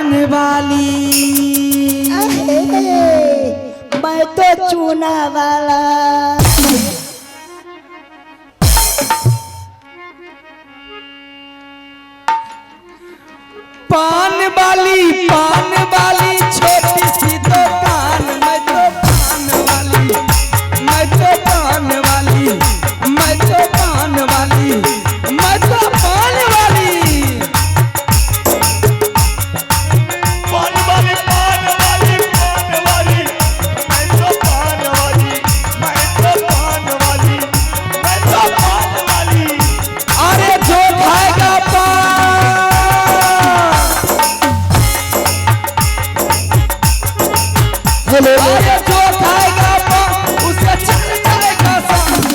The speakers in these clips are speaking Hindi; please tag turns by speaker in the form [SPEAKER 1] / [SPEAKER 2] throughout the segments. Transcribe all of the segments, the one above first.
[SPEAKER 1] पान वाली,
[SPEAKER 2] मैं तो चूना वाला।
[SPEAKER 1] पान वाली छोटी सी दुकान, मैं तो पान वाली, मैं तो पान वाली, मैं तो पान वाली, मैं तो पान वाली।
[SPEAKER 3] पान वाली, पान वाली, पान वाली, मैं तो पान वाली, मैं तो पान वाली, मैं तो पान वाली।
[SPEAKER 1] अरे जो खाएगा पान, अरे जो खाएगा पान उसे चल जाएगा सांस।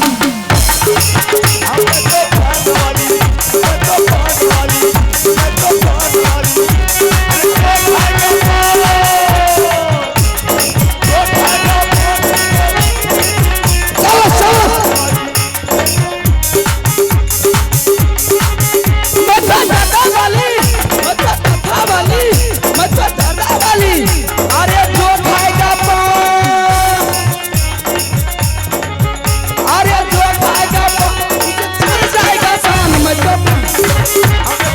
[SPEAKER 3] मैं तो पान वाली, मैं तो पान वाली, मैं तो पान वाली। जो खाएगा पान, जो खाएगा पान,
[SPEAKER 1] चलो चलो, मचा दादा वाली, मचा दादा वाली, मचा दादा वाली। अरे जो खाएगा पान, अरे जो खाएगा पान उसे चल जाएगा सांस। मैं तो
[SPEAKER 3] मैं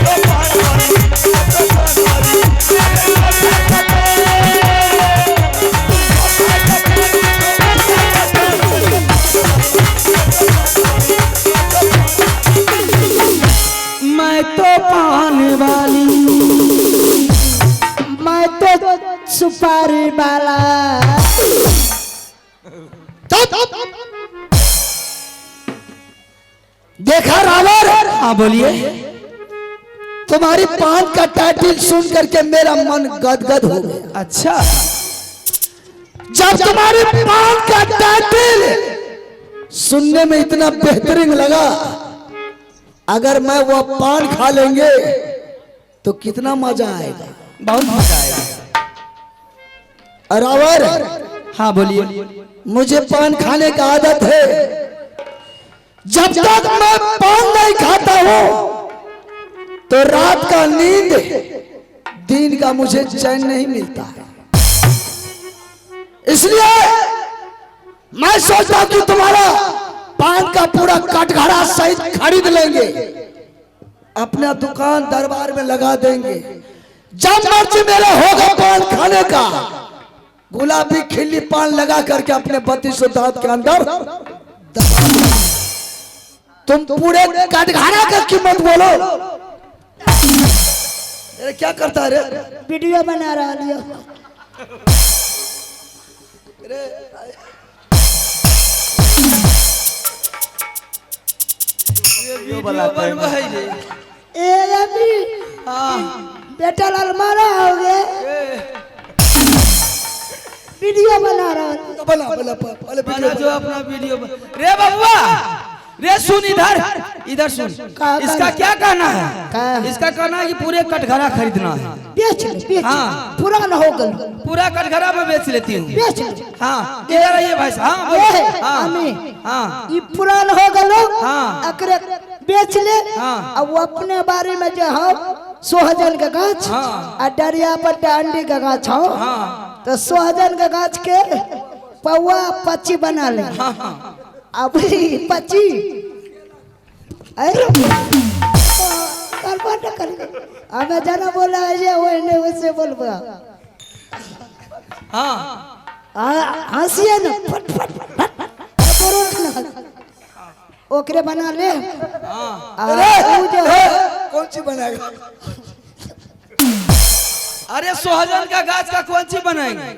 [SPEAKER 3] तो पान वाली, मैं तो पान वाली, मैं तो खाएगा
[SPEAKER 1] मैं तो पान वाली,
[SPEAKER 2] मैं तो सुपारी वाला।
[SPEAKER 4] देखा रावण,
[SPEAKER 1] हाँ बोलिए।
[SPEAKER 4] तुम्हारी पान का टाइटल सुन करके मेरा मन गदगद हो गया।
[SPEAKER 1] अच्छा,
[SPEAKER 4] जब तुम्हारी पान का टाइटल सुनने में इतना बेहतरीन लगा, अगर मैं वो पान खा लेंगे तो कितना मजा आएगा।
[SPEAKER 1] बहुत मजा आएगा।
[SPEAKER 4] रावण,
[SPEAKER 1] हाँ बोलिए।
[SPEAKER 4] मुझे पान खाने का आदत है। जब तक मैं पान नहीं खाता हूं तो रात का नींद, दिन का मुझे चैन नहीं मिलता है। इसलिए मैं सोचता हूं कि तुम्हारा पान का पूरा कटघरा सहित खरीद लेंगे, अपना दुकान दरबार में लगा देंगे। जब मर्जी मेरा होगा पान खाने का, गुलाबी खिल्ली पान लगा करके अपने 32 दांत के अंदर दबा दो। तुम पूरे कटघरा का कीमत बोलो। अरे क्या करता है रे?
[SPEAKER 2] वीडियो बना रहा लियो। ए अभी बेटा लाल मारा हो गए, वीडियो बना रहा हूँ।
[SPEAKER 4] बना बना पहले
[SPEAKER 1] बना जो अपना वीडियो रे बबुआ, रे सुन इधर, इधर सुन। इसका क्या कहना है? इसका कहना है कि पूरे कटघरा खरीदना है।
[SPEAKER 2] बेच ले, बेच।
[SPEAKER 1] हाँ।
[SPEAKER 2] पुराना हो गल,
[SPEAKER 1] पूरा कटघरा में बेच लेती हूँ।
[SPEAKER 2] बेच ले।
[SPEAKER 1] हाँ इधर आइए भाई साहब। हाँ
[SPEAKER 2] ए,
[SPEAKER 1] बोलो। हाँ
[SPEAKER 2] अमी,
[SPEAKER 1] हाँ
[SPEAKER 2] ये पुराना हो गलो,
[SPEAKER 1] हाँ।
[SPEAKER 2] अकरे बेच ले।
[SPEAKER 1] हाँ।
[SPEAKER 2] अब वो अपने बारे में जो हो सोहजन का गाछ,
[SPEAKER 1] हाँ।
[SPEAKER 2] और डरिया पर डांडी का गाछ हो,
[SPEAKER 1] हाँ।
[SPEAKER 2] तो सोहजन का गाछ के पौवा पच्ची बना ले। अब पच्ची हमें जाना बोला है वही नहीं वैसे बोलबो।
[SPEAKER 1] हाँ
[SPEAKER 2] हंसिए ना, फट फट फट ओकरे बना ले।
[SPEAKER 4] अरे
[SPEAKER 2] जो है
[SPEAKER 4] कौन सी बनाएगा?
[SPEAKER 1] अरे सोहजन का गाछ का कौन सी बनाएंगे?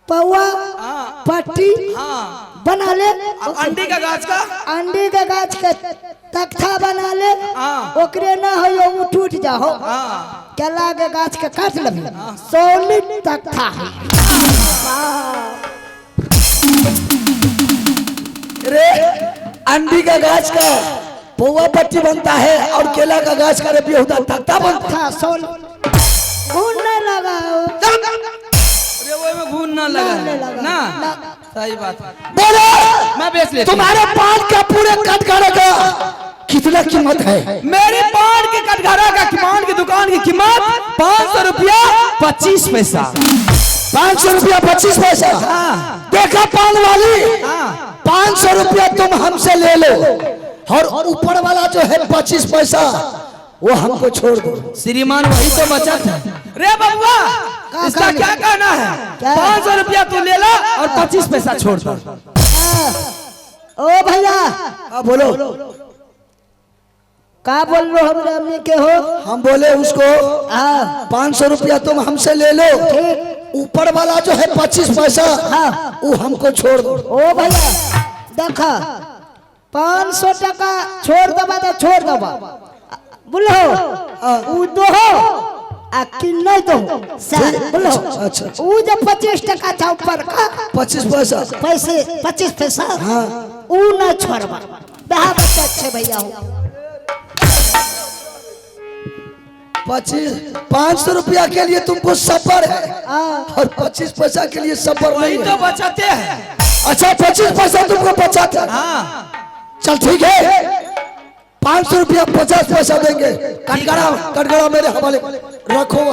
[SPEAKER 2] पौवा
[SPEAKER 1] हाँ।
[SPEAKER 2] पट्टी
[SPEAKER 1] हाँ।
[SPEAKER 2] बना ले।
[SPEAKER 1] अंडी का गाछ का,
[SPEAKER 2] अंडी का गाछ का तख्ता बना ले।
[SPEAKER 1] हाँ।
[SPEAKER 2] ओकरे ना हो यो उठ उठ जाओ।
[SPEAKER 1] हाँ।
[SPEAKER 2] केला के गाछ के काट लबी, सॉलिड तख्ता है।
[SPEAKER 4] रे अंडी का गाछ का पौवा पट्टी बनता है और केला का गाछ का रबी होता तख्ता बनता
[SPEAKER 2] था सॉलिड। घून नहीं लगाओ,
[SPEAKER 1] अरे वो में घून ना लगा
[SPEAKER 2] नहीं लगा।
[SPEAKER 1] ना। सही बात है।
[SPEAKER 4] बोलो
[SPEAKER 1] मैं बेच लेता हूँ।
[SPEAKER 4] तुम्हारे पान का पूरे कटघरे का कितना कीमत है?
[SPEAKER 1] मेरी पान के कटघरा का पान की दुकान की कीमत 500 रुपया 25 पैसा।
[SPEAKER 4] 500 रुपया 25 पैसा।
[SPEAKER 1] हाँ।
[SPEAKER 4] देखा पान वाली,
[SPEAKER 1] हाँ।
[SPEAKER 4] 500 रुपया तुम हमसे ले लो और ऊपर वाला जो है 25 पैसा वो हमको छोड़ दो।
[SPEAKER 1] श्रीमान वही तो बचत है। रे बबुआ, इसका क्या कहना है?
[SPEAKER 2] क्या?
[SPEAKER 1] 500 रुपया तू ले ला और 25 पैसा छोड़ दो।
[SPEAKER 2] ओ भैया
[SPEAKER 4] हाँ बोलो।
[SPEAKER 2] का बोल लो हम अम्मी के हो?
[SPEAKER 4] हम बोले उसको
[SPEAKER 2] हाँ
[SPEAKER 4] 500 रुपया तुम हमसे ले लो,
[SPEAKER 2] ठीक।
[SPEAKER 4] ऊपर वाला जो है 25 पैसा
[SPEAKER 2] हाँ।
[SPEAKER 4] वो हमको छोड़ दो।
[SPEAKER 2] ओ भैया देखा 500 टका छोड़ दबा तो छोड़ दबा बोलो उ दो हो आ कि नहीं दो बोलो।
[SPEAKER 4] अच्छा।
[SPEAKER 2] उ जब 25 टका था ऊपर का 25 पैसा
[SPEAKER 4] हाँ।
[SPEAKER 2] उ न छोड़बा। बहा बच्चा अच्छे भैया हो
[SPEAKER 4] 500 रुपया के लिए तुमको सफर है
[SPEAKER 2] हाँ।
[SPEAKER 4] और 25 पैसा के लिए सफर
[SPEAKER 1] वही
[SPEAKER 4] नहीं
[SPEAKER 1] तो
[SPEAKER 4] है।
[SPEAKER 1] बचते हैं।
[SPEAKER 4] अच्छा 25 पैसा तुमको बचाता है।
[SPEAKER 1] हाँ।
[SPEAKER 4] चल ठीक है 500 रुपया 50 पैसा देंगे। कटघड़ा मेरे हवाले रखो।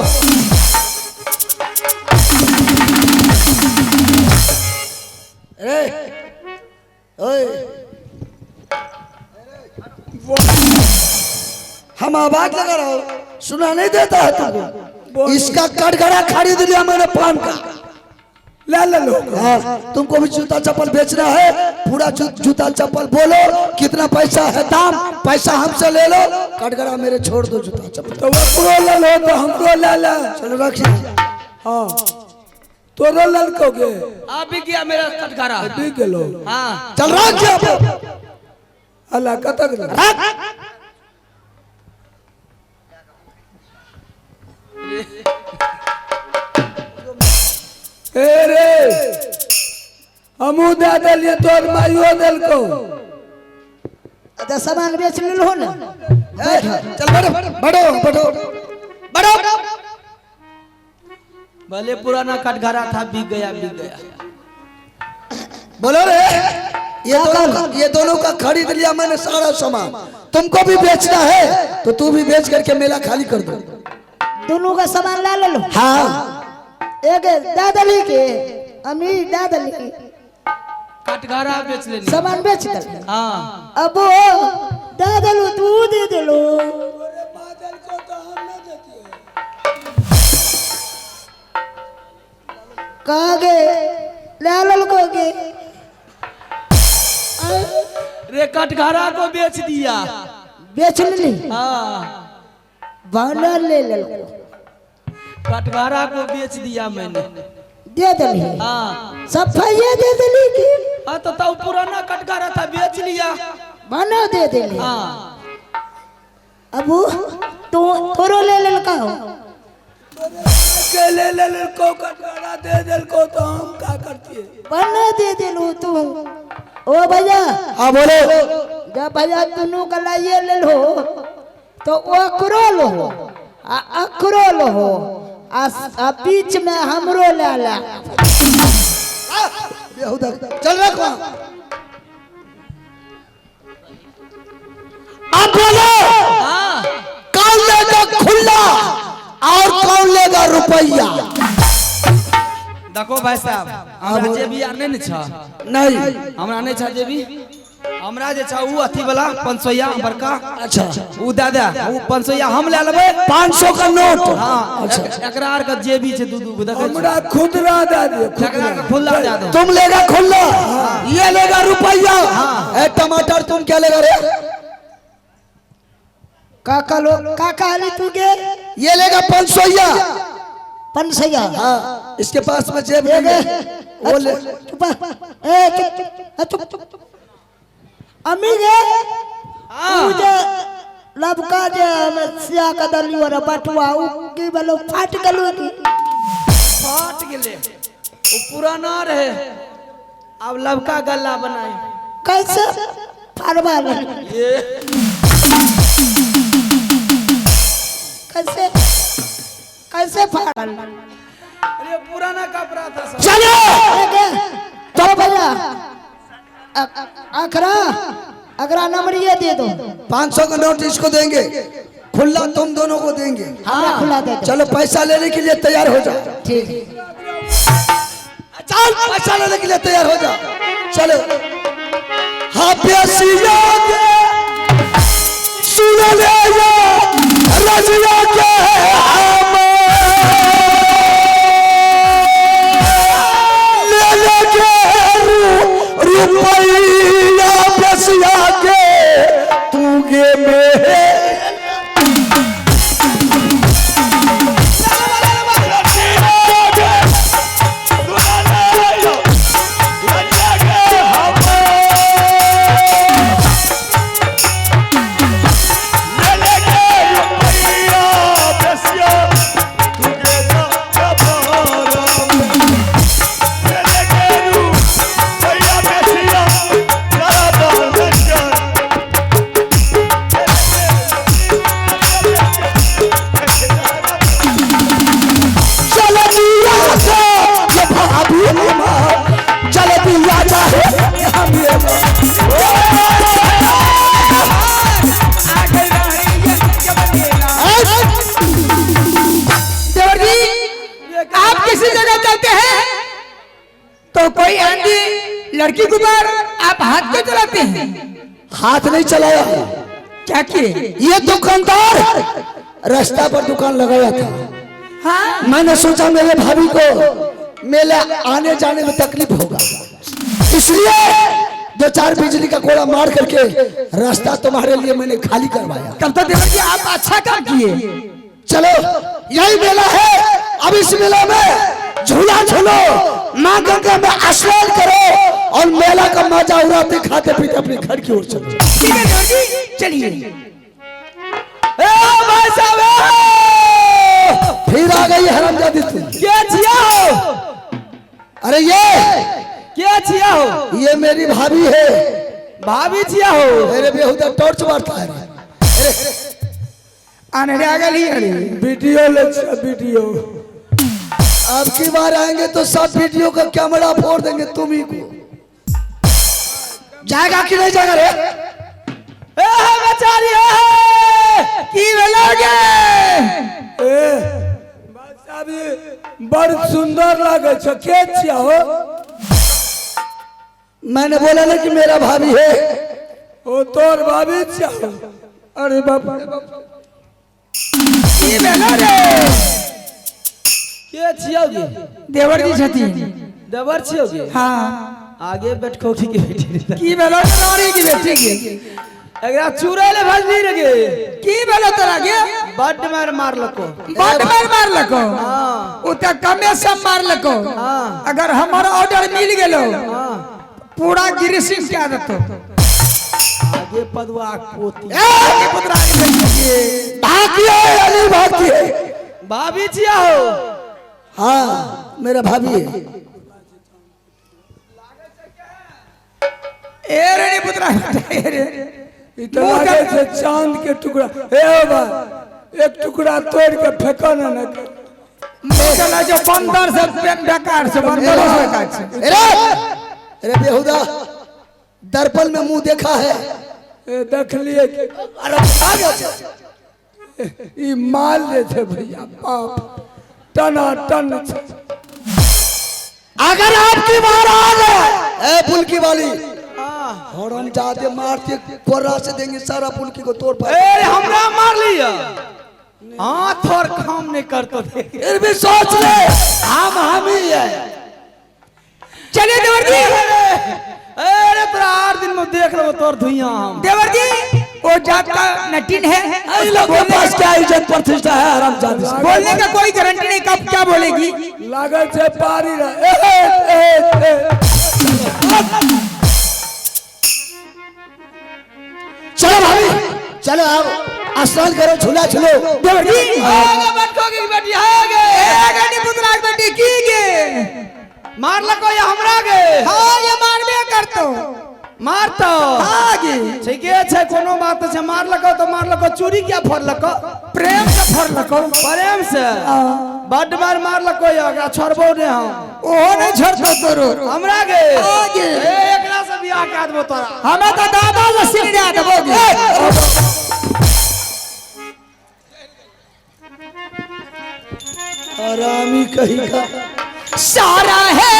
[SPEAKER 4] हम आवाज लगा रहा हूँ, सुना नहीं देता है तुमको? इसका कटघड़ा खरीद लिया मैंने पान का। ले लो। हाँ, तुमको भी जूता चप्पल बेचना है, पूरा जूता चप्पल बोलो कितना पैसा है दाम, पैसा हमसे ले लो, कटघड़ा मेरे छोड़ दो जूता चप्पल।
[SPEAKER 3] तो वो ले लो तो हमको ले ला।
[SPEAKER 4] चलो रखिए।
[SPEAKER 3] हाँ तोरो लड़कोगे
[SPEAKER 1] अब भी गया मेरा कटघरा।
[SPEAKER 3] भी गेलो।
[SPEAKER 1] हाँ।
[SPEAKER 4] चल रख।
[SPEAKER 3] अल्लाह कतक रे हमू दे दिलिए तोर माइयो दिल को।
[SPEAKER 2] अच्छा सामान बेच ले लो ना।
[SPEAKER 4] चल बढ़ो।
[SPEAKER 1] भले पुराना कटघरा था, बिक गया।
[SPEAKER 4] बोलो रे। ये दोनों का खरीद लिया मैंने सारा सामान, तुमको भी बेचना है तो तू भी बेच करके मेला खाली कर दो।
[SPEAKER 2] दोनों का सामान ला लो।
[SPEAKER 4] हाँ
[SPEAKER 2] एक दादली के अम्मी दादली के
[SPEAKER 1] कटघरा बेच लेने।
[SPEAKER 2] सामान बेच दे।
[SPEAKER 1] हाँ।
[SPEAKER 2] अब दादलू तू दे दे लो। कागे लाल को के
[SPEAKER 1] रे कटघरा को बेच दिया।
[SPEAKER 2] बेच ली।
[SPEAKER 1] हाँ।
[SPEAKER 2] बानर ले ले
[SPEAKER 1] कटघरा को बेच दिया मैंने।
[SPEAKER 2] दे दली।
[SPEAKER 1] हाँ।
[SPEAKER 2] सफाइया दे दली की।
[SPEAKER 1] हाँ तो पुराना कटघरा था, बेच लिया।
[SPEAKER 2] बानर दे दली।
[SPEAKER 1] हाँ।
[SPEAKER 2] अब तू थोरो ले ले का हो
[SPEAKER 3] के ले लड़को कटघरा दे दिल को तो हम क्या करती है?
[SPEAKER 2] बानर दे दे लो तू। ओ भैया
[SPEAKER 4] हाँ बोलो।
[SPEAKER 2] जब भैया दोनों का लाइए ले लो तो वो अखरोल हो अखरोल हो आ बीच में हमरो ले ला।
[SPEAKER 4] चल रख। अब बोलो
[SPEAKER 1] हाँ।
[SPEAKER 4] कौन लेगा खुला और कौन लेगा रुपया?
[SPEAKER 1] देखो भाई साहब, हमरा जेबी आर नहीं छ।
[SPEAKER 4] नहीं
[SPEAKER 1] हमरा नहीं छ जेबी। हमरा जे छ उ अथी वाला 500 बड़का।
[SPEAKER 4] अच्छा
[SPEAKER 1] उ दादा उ 500 हम ले लेबे।
[SPEAKER 4] 500 का नोट।
[SPEAKER 1] हाँ। एकरा आर का जेबी छै दू गो देखे।
[SPEAKER 3] हमरा खुदरा दे दे।
[SPEAKER 1] एकरा का खुला दे दो।
[SPEAKER 4] तुम लेगा खुला, ये लेगा रुपया। ए टमाटर तुम क्या लेगा रे?
[SPEAKER 2] काका लो काका आली तू के
[SPEAKER 4] ये लेगा 500।
[SPEAKER 2] 500।
[SPEAKER 4] हाँ इसके पास में जेब नहीं है, वो ले।
[SPEAKER 2] अम्मी गे मुझे लबका जे सिया का दली और बटुआ उ की बोलो फाट गलो की
[SPEAKER 1] फाट गेले। उ पुराना रहे, अब लबका गल्ला बनाए।
[SPEAKER 2] कैसे फाड़वा ले कैसे कैसे फाड़
[SPEAKER 1] अरे पुराना कपड़ा था सब।
[SPEAKER 4] चलो
[SPEAKER 2] तो भैया अकरा अकरा नंबर ये दे दो।
[SPEAKER 4] 500 का नोट इसको देंगे, खुला तुम दोनों को देंगे।
[SPEAKER 2] हाँ खुला दे दो।
[SPEAKER 4] चलो पैसा लेने के लिए तैयार हो जाओ।
[SPEAKER 2] ठीक।
[SPEAKER 4] चल पैसा लेने के लिए तैयार हो जाओ। चलो हाँ प्यासिया के सुन ले रजिया के ले लेके रुपया प्यासिया के तू गे में
[SPEAKER 1] कोई आंधी लड़की के ऊपर आप हाथ क्यों चलाते हैं?
[SPEAKER 4] हाथ नहीं चलाया,
[SPEAKER 1] क्या किए?
[SPEAKER 4] ये दुकानदार रास्ता पर दुकान लगाया था।
[SPEAKER 1] हाँ?
[SPEAKER 4] मैंने सोचा मेरे भाभी को मेले आने जाने में तकलीफ होगा, इसलिए 2-4 बिजली का कोड़ा मार करके रास्ता तुम्हारे लिए मैंने खाली करवाया।
[SPEAKER 1] तब तो देवर जी आप अच्छा काम किए।
[SPEAKER 4] चलो यही मेला है, अब इस मेला में झूला झूलो, माँ गंगा में स्नान करो और मेला का मजा उड़ाते खाते पीते अपने घर की ओर चलो।
[SPEAKER 1] ठीक है देवर जी, चलिए।
[SPEAKER 4] भाई साहब फिर आ गई हरामजादी तुम।
[SPEAKER 1] क्या छिया हो?
[SPEAKER 4] अरे ये
[SPEAKER 1] क्या छिया हो?
[SPEAKER 4] ये मेरी भाभी है।
[SPEAKER 1] भाभी छिया हो?
[SPEAKER 4] मेरे बेहुदा टॉर्च मारता है।
[SPEAKER 1] आने रे आगे ली अरे
[SPEAKER 4] वीडियो वीडियो अब की बार आएंगे तो सब वीडियो का कैमरा फोड़ देंगे तुम ही को। जाएगा कि नहीं जाएगा रे?
[SPEAKER 1] बेचारी की लगे
[SPEAKER 4] बड़ सुंदर लगे छो। के छिया हो? मैंने बोला ना कि मेरा भाभी है। ओ तोर भाभी छिया। अरे बाबा
[SPEAKER 1] की रे
[SPEAKER 5] के छियोगे?
[SPEAKER 1] देवर जी छथी।
[SPEAKER 5] देवर छियोगे?
[SPEAKER 1] हाँ
[SPEAKER 5] आगे बैठ कोठी के बेटी
[SPEAKER 1] की बेलो नारी की बेटी की
[SPEAKER 5] एकरा चुड़ैले भजनी रगे
[SPEAKER 1] की बेलो तोरा के
[SPEAKER 5] बड मार लको।
[SPEAKER 1] बड मार लको।
[SPEAKER 5] हां
[SPEAKER 1] उ त कमे से मार लको।
[SPEAKER 5] हाँ।
[SPEAKER 1] अगर हमारा ऑर्डर मिल गेलो पूरा गिरिसिंग क्या देतो।
[SPEAKER 5] आगे पदवा पोती
[SPEAKER 1] ए पुत्रा के बेटी की
[SPEAKER 4] भागी है अली भागी है।
[SPEAKER 5] भाभी छिया हो?
[SPEAKER 4] हाँ मेरा भाभी है।
[SPEAKER 1] ए रे पुत्रा ए रे
[SPEAKER 6] इतना से चांद के टुकड़ा एक टुकड़ा तोड़ के फेंको ना
[SPEAKER 1] चला जो बंदर से बेकार से बंदर से बेकार से।
[SPEAKER 4] अरे बेहुदा दर्पण में मुंह देखा है?
[SPEAKER 6] देख लिए
[SPEAKER 4] अरे आ गया
[SPEAKER 6] ये माल ले थे भैया बाप टना टन।
[SPEAKER 4] अगर आपकी बार आ गए पुलकी वाली हॉर्न जाते मारते कोर्रा से देंगे सारा पुलकी को तोड़ पाए।
[SPEAKER 5] ए हमरा मार लिया। हाथ और काम नहीं करतो थे।
[SPEAKER 4] फिर भी सोच ले हम ही है।
[SPEAKER 1] चलिए देवर जी।
[SPEAKER 5] अरे तोरा 8 दिन में देख लो तोर धुइयां हम।
[SPEAKER 1] देवर जी वो जात का नटीन है।
[SPEAKER 4] इन लोगों के पास क्या इज्जत प्रतिष्ठा है हरामजादी से।
[SPEAKER 1] बोलने का कोई गारंटी नहीं कब क्या बोलेगी।
[SPEAKER 6] लागत से पारी रहा।
[SPEAKER 4] चलो भाभी चलो आप स्नान करो झूला झूलो।
[SPEAKER 1] देवर जी
[SPEAKER 5] आगे बैठोगे कि बेटी आगे?
[SPEAKER 1] गनी पुत्रा के बेटी की गे
[SPEAKER 5] मार लको या हमरा गे?
[SPEAKER 1] हाँ ये मारबे करतो।
[SPEAKER 5] मार तो
[SPEAKER 1] हाँ गे
[SPEAKER 5] ठीक है कोनो बात छै। मार लको तो मार लको, चोरी क्या फोड़ लको?
[SPEAKER 1] प्रेम से फर लको।
[SPEAKER 5] प्रेम से बड मार लको या एकरा छोड़बो ने हम।
[SPEAKER 1] ओहो नहीं छोड़तो तोरो
[SPEAKER 5] हमरा गे
[SPEAKER 1] आगे।
[SPEAKER 5] ए एकरा से बियाह का देबो तोरा।
[SPEAKER 1] हमें तो दादा से सिर दे देबोगे।
[SPEAKER 4] आरामी कहीं का
[SPEAKER 1] सारा है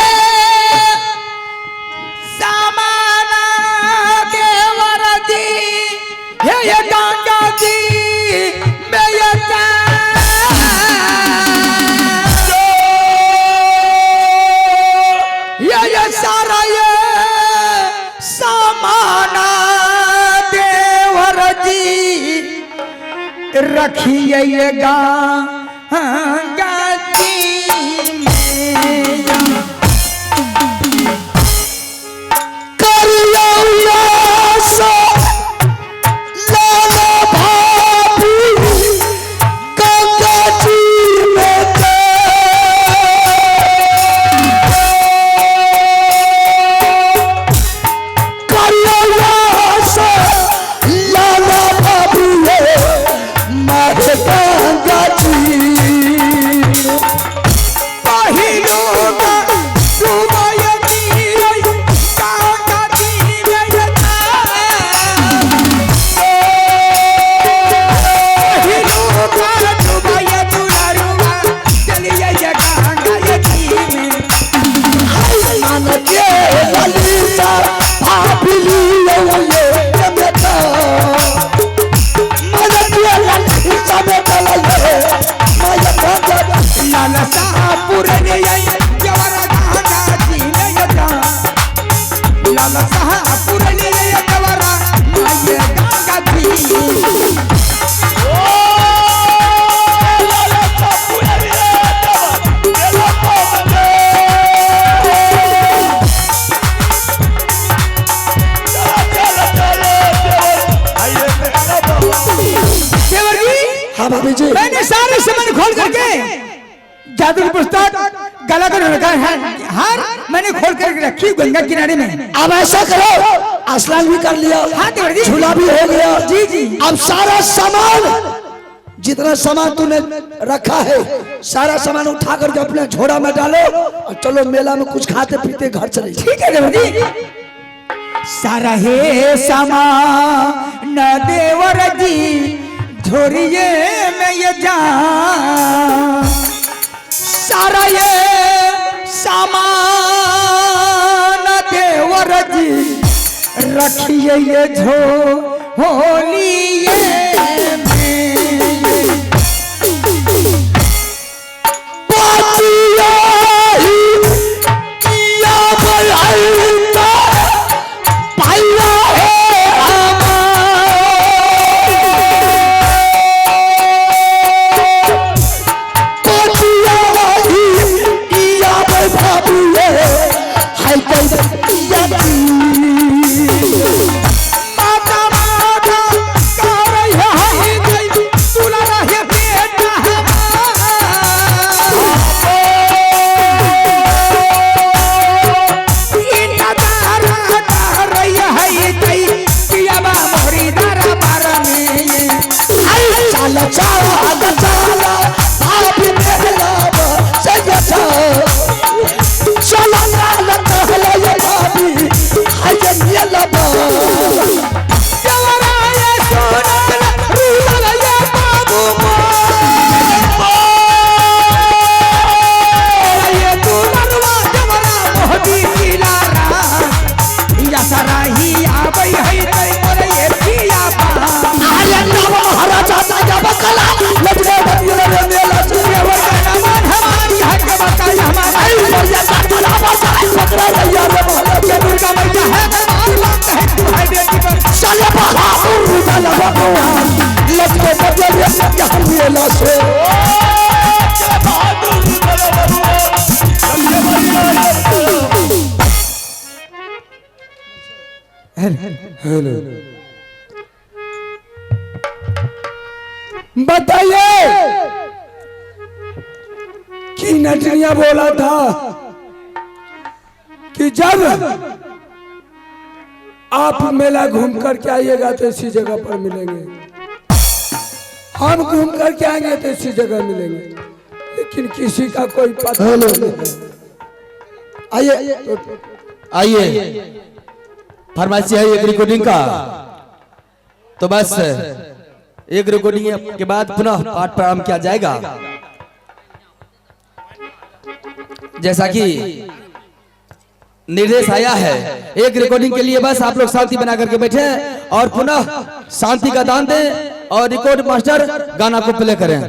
[SPEAKER 1] सामाना के वरदी है ये गंगा जी में ये सारा ये सामाना देवर जी रखिए ये गंगा जी में मैंने सारे सामान खोल करके जादू की पुस्तक गला कर रखा है हार मैंने खोल कर रखी गंगा किनारे में।
[SPEAKER 4] अब ऐसा करो, स्नान भी कर लिया,
[SPEAKER 1] हाँ देवर जी,
[SPEAKER 4] झूला भी हो गया।
[SPEAKER 1] जी जी।
[SPEAKER 4] अब सारा सामान जितना सामान तूने रखा है सारा सामान उठा करके अपने झोड़ा में डालो और चलो मेला में कुछ खाते पीते घर चले।
[SPEAKER 1] ठीक है देवर जी। सारा है सामान न देवर जी झोरिए में ये जा सारा ये सामान देवर जी रखिए ये झोलिए
[SPEAKER 6] बताइए कि नटनिया बोला था कि जब आप मेला घूम करके आइएगा तो इसी जगह पर मिलेंगे, हम घूम करके आएंगे तो इसी जगह मिलेंगे, लेकिन किसी का कोई पता नहीं।
[SPEAKER 4] आइए
[SPEAKER 1] आइए फरमाइश है एक रिकॉर्डिंग का, तो बस एक रिकॉर्डिंग के बाद पुनः पाठ प्रारंभ किया जाएगा। जैसा कि निर्देश आया है, एक रिकॉर्डिंग के लिए बस आप लोग शांति बना करके बैठे और पुनः शांति का दान दें और रिकॉर्ड मास्टर गाना को प्ले करें।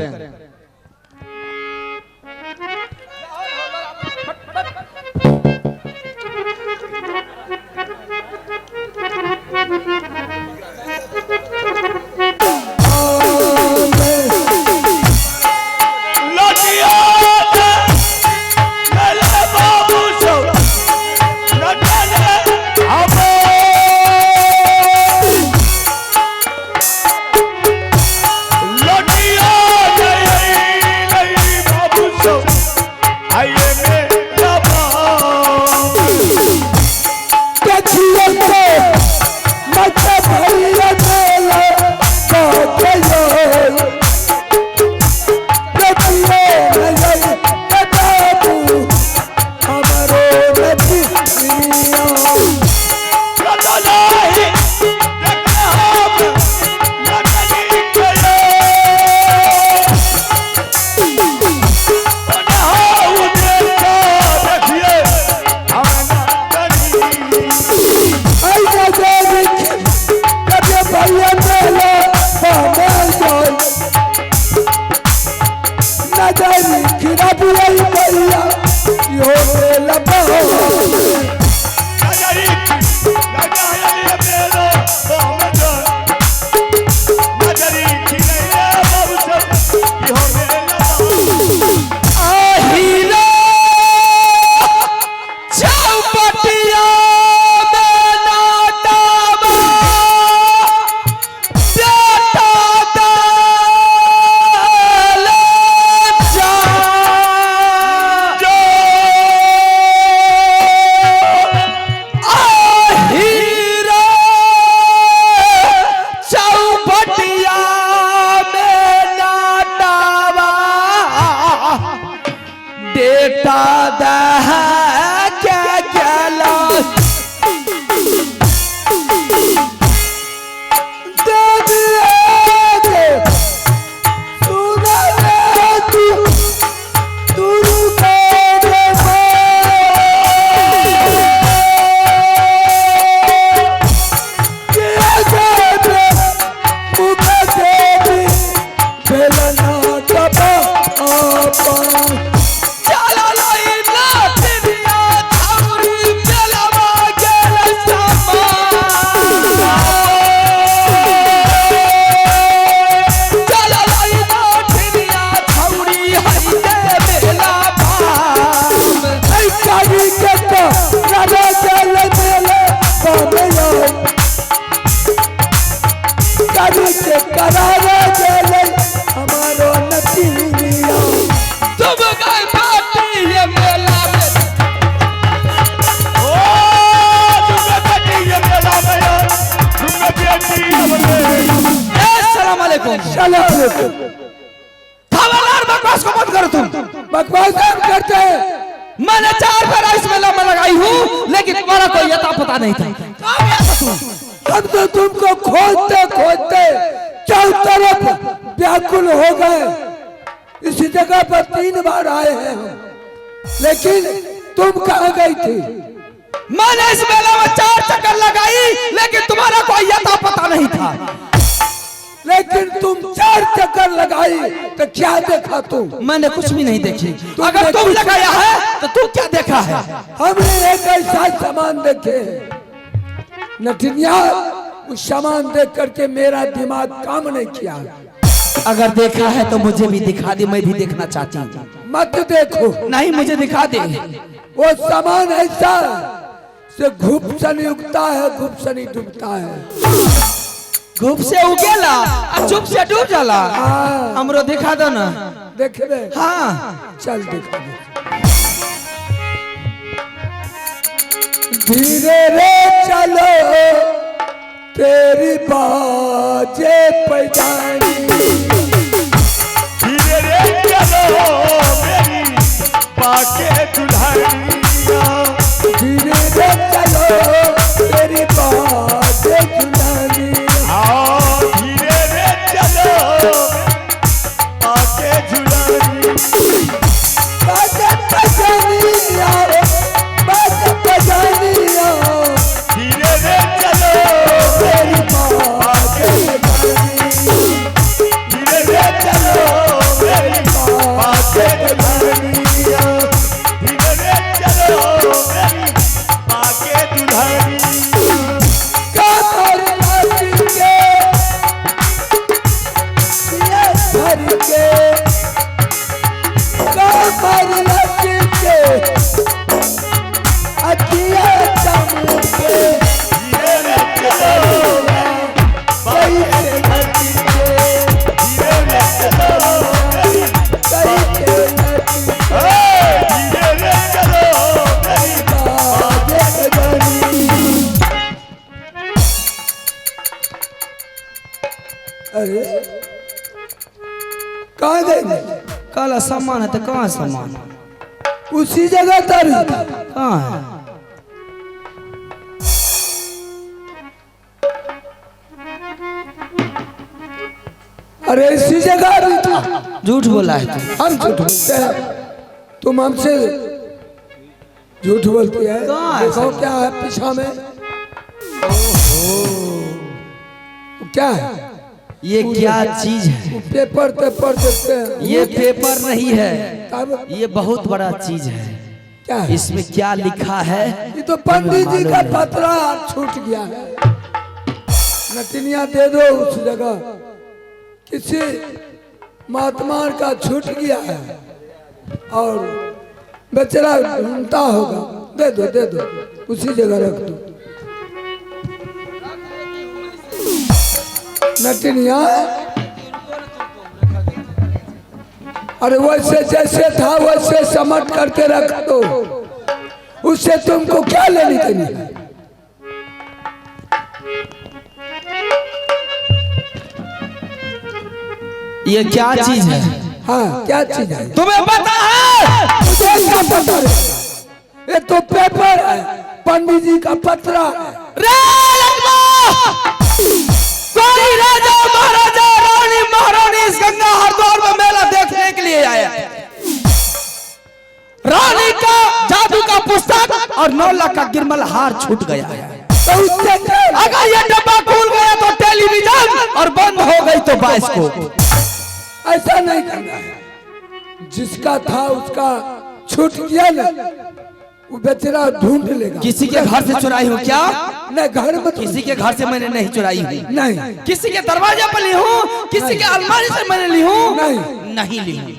[SPEAKER 5] खबरदार बकवास को मत करो तुम।
[SPEAKER 6] बकवास हम करते हैं।
[SPEAKER 1] मैंने 4 बार इस मेला में लगाई हूँ लेकिन तुम्हारा कोई अता पता नहीं था।
[SPEAKER 6] हम तो तुमको खोजते खोजते चारों तरफ व्याकुल हो गए। इसी जगह पर 3 बार आए हैं हम, लेकिन तुम कहाँ गई थी?
[SPEAKER 1] मैंने इस मेला में 4 चक्कर लगाई लेकिन तुम्हारा कोई अता पता नहीं था।
[SPEAKER 6] लेकिन तुम 4 चक्कर लगाई तो क्या देखा तुम?
[SPEAKER 1] मैंने कुछ भी नहीं देखी। अगर तुम लगाया है तो तुम क्या देखा है?
[SPEAKER 6] हमने एक ऐसा सामान देखे नटिनिया, उस सामान देख करके मेरा दिमाग काम नहीं किया।
[SPEAKER 1] अगर देखा है तो मुझे भी दिखा दे, मैं भी देखना चाहती हूँ।
[SPEAKER 6] मत देखो।
[SPEAKER 1] नहीं, मुझे दिखा दे।
[SPEAKER 6] वो सामान ऐसा से घुपसनी उगता है, घुपसनी डूबता है।
[SPEAKER 1] घुप से उगेला और चुप से डूब जाला। हमरो दिखा दो ना।
[SPEAKER 6] देख ले।
[SPEAKER 1] हाँ
[SPEAKER 6] चल दिखा दे। धीरे रे चलो तेरी बाजे पैजानी,
[SPEAKER 3] धीरे रे चलो मेरी पाके दुल्हनिया,
[SPEAKER 6] धीरे रे चलो तेरी बाजे दुल्हनी।
[SPEAKER 3] आओ धीरे रे चलो पाके दुल्हनी,
[SPEAKER 6] बाजे पैजानी
[SPEAKER 1] वाला सामान है तो कहाँ है सामान?
[SPEAKER 6] उसी जगह तर
[SPEAKER 1] कहाँ है?
[SPEAKER 6] अरे इसी जगह भी था।
[SPEAKER 1] झूठ बोला है तू।
[SPEAKER 6] हम झूठ बोलते हैं, तुम हमसे झूठ बोलती है।
[SPEAKER 1] कहाँ है
[SPEAKER 6] देखो क्या है पीछा में। क्या है
[SPEAKER 1] ये क्या चीज है?
[SPEAKER 6] पेपर पेपर देखते हैं।
[SPEAKER 1] ये पेपर नहीं है,
[SPEAKER 6] तब
[SPEAKER 1] ये बहुत बड़ा चीज है।
[SPEAKER 6] क्या है?
[SPEAKER 1] इसमें क्या लिखा है?
[SPEAKER 6] ये तो पंडित जी का पतरा छूट गया है। नटनिया दे दो उस जगह, किसी महात्मा का छूट गया है और बेचारा ढूंढता होगा। दे दो उसी जगह रख दो। नटनिया अरे वैसे जैसे था वैसे समट करके रख दो, उससे तुमको क्या लेनी देनी है?
[SPEAKER 1] ये क्या चीज है?
[SPEAKER 6] हाँ क्या चीज है?
[SPEAKER 1] तुम्हें पता है?
[SPEAKER 6] मुझे क्या पता है? ये तो पेपर है, पंडित जी का पत्रा है।
[SPEAKER 1] रे लखमा! कोई राजा महाराजा रानी महारानी इस गंगा हरिद्वार में मेला देखने के लिए आया है। रानी का जादू का पुस्तक और 9 लाख का गिरमल हार छूट गया है।
[SPEAKER 6] तो उससे क्या?
[SPEAKER 1] अगर ये डब्बा खुल गया तो टेलीविजन और बंद हो गई तो बाइस्कोप।
[SPEAKER 6] ऐसा नहीं करना है। जिसका था उसका छूट गया ना, वो बेचारा ढूंढ लेगा।
[SPEAKER 1] किसी के घर से चुराई हूँ क्या?
[SPEAKER 6] नहीं घर में
[SPEAKER 1] किसी के घर से मैंने नहीं चुराई हुई।
[SPEAKER 6] नहीं
[SPEAKER 1] किसी के दरवाजे पर ली हूँ, किसी के अलमारी से मैंने ली हूँ, नहीं ली हूँ।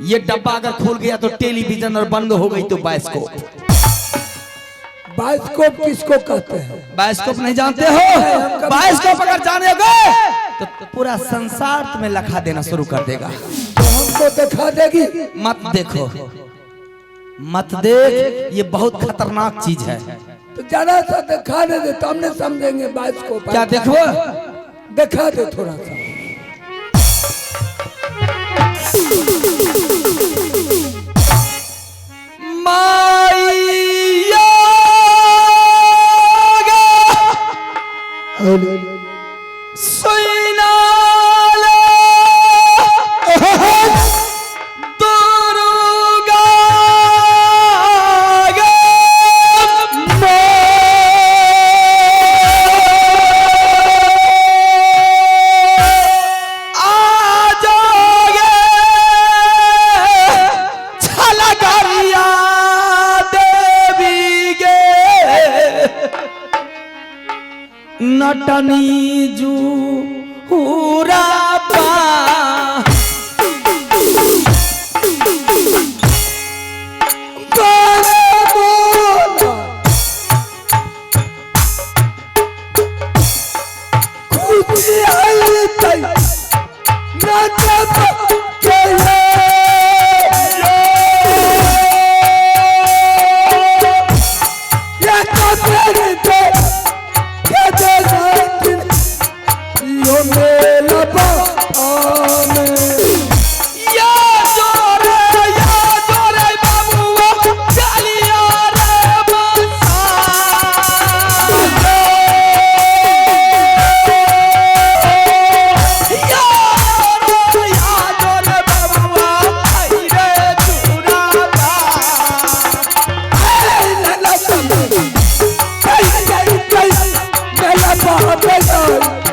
[SPEAKER 1] ये डब्बा अगर खुल गया तो टेलीविजन और बंद हो गई तो बाइस्कोप।
[SPEAKER 6] बाइस्कोप किसको कहते हैं?
[SPEAKER 1] बाइस्कोप नहीं जानते हो? बाइस्कोप अगर जानेगे तो पूरा संसार तुम्हें लखा देना शुरू कर देगा।
[SPEAKER 6] तो हमको दिखा देगी।
[SPEAKER 1] मत देखो, मत देख, ये बहुत खतरनाक चीज है।
[SPEAKER 6] तो जरा सा दिखा दे तो हमने समझेंगे बाइस्कोप।
[SPEAKER 1] क्या देखो?
[SPEAKER 6] दिखा दे थोड़ा सा।
[SPEAKER 1] नटनी जू पूरा पा
[SPEAKER 6] Bye.